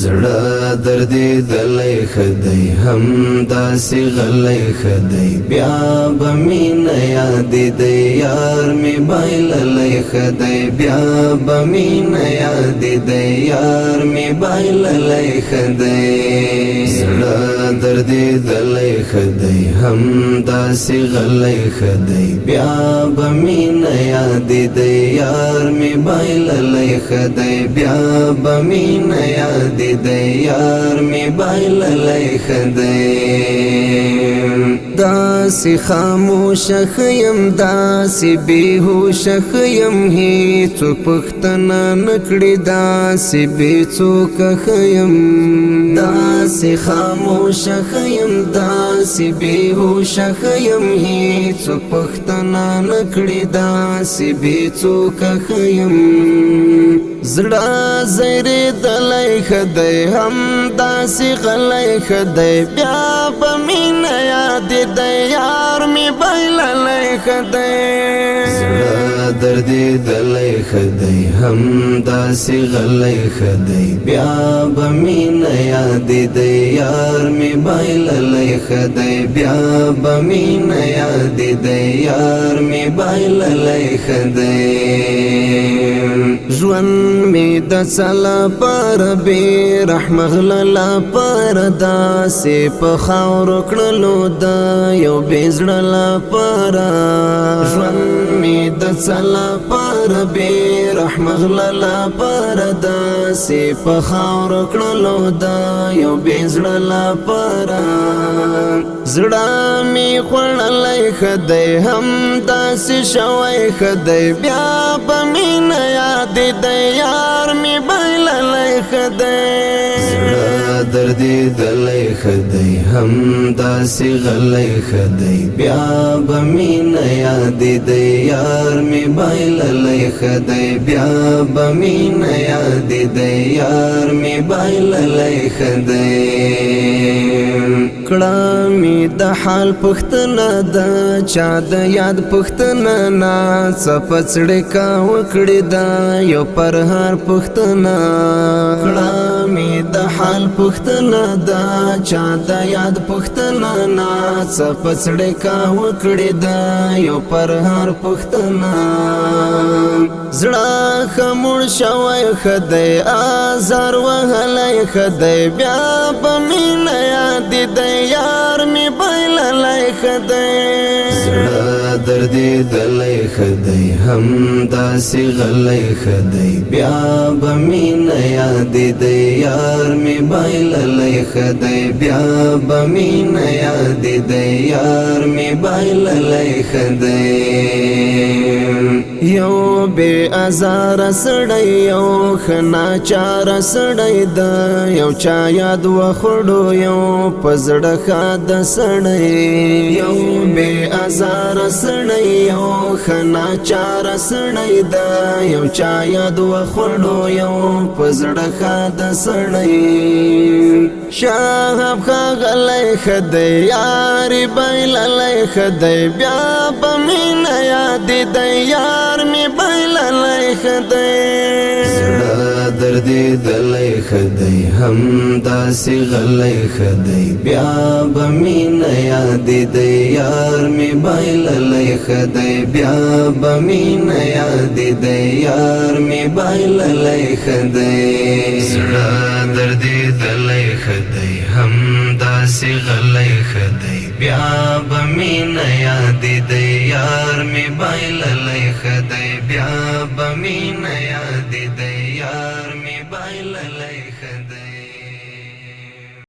زړه دردی دلی خدای هم داسی غلی خدای بیا بمینه یادی دی یار می بایللی خدای بیا بمینه یادی دی یار می بایللی خدای زړه دردی دلی خدای هم داسی غلی خدای بیا بمینه یادی دی یار می بایللی خدای بیا بمینه یادی دی یار می بایللی خدای داسی خاموش خیم داسی بیهوش خیم هیڅوک پختنه نکړي داسی بیڅوک خیم داسی خاموش خیم داسی بیهوش خیم هیڅوک پختنه نکړي داسی بیڅوک خیم زړه زیری دلی خدای هم داسی غلی خدای بیا بمینه یادی دی یار می بایللی خدای زړه دردی دلی خدای هم داسی غلی خدای بیا بمینه یادی دی یار می بایللی خدای بیا بمینه یادی دی یار می بایللی خدای ژوند می د سلا پر بی رحم غللا پر داسې په خاورو کړلو د یو بېزړه پر ژوند می د سلا پر بی رحم غللا پر داسې په خاورو کړلو د یو بېزړه پر زړه می خوړلی خدای هم داسې شوی خدای بیا بمینه یادی دی یار می بایللی خدای زړه دردی دلی خدای هم داسی غلی خدای بیا بمینه یادی دی یار می بایللی خدای بیا بمینه یادی دی یار می بایللی خدای کړه می د حال پختنه د چا د یاد پختنه نا څپڅړې کا وکړې دا یو پرهار پختنه کړه می د حال پختنه د چا د یاد پختنه نا څپڅړې کا وکړې دا یو پرهار پختنه زړه خموړ شوی خدای آزار وهلی خدای بیا بمینه یادی دی یار می بایللی خدای زړه دردی دلی خدای هم داسی غلی خدای بیا بمینه یادی دی یار می بایللی خدای بیا بمینه یادی دی یار می بایللی خدای یو بے ازار سړی یو خناچار سړی د یو چا یاد وخړو یو پزړه خاد سړی یو بے ازار سړی یو خناچار سړی د یو چا یاد وخړو یو پزړه خاد سړی شاهب خغلی خدای یاری بایللی خدای بیا بمینه یادی دی یار می بایللی خدای زړه دردی دلی خدای هم داسی غلی خدای بیا بمینه یادی دی یار می بایللی خدای بیا بمینه یادی دی یار می بایللی خدای زړه دردی دلی خدای هم داسی غلی خدای بیا بمینه یادی دی یار می بایللی خدای بیا بمینه یادی دی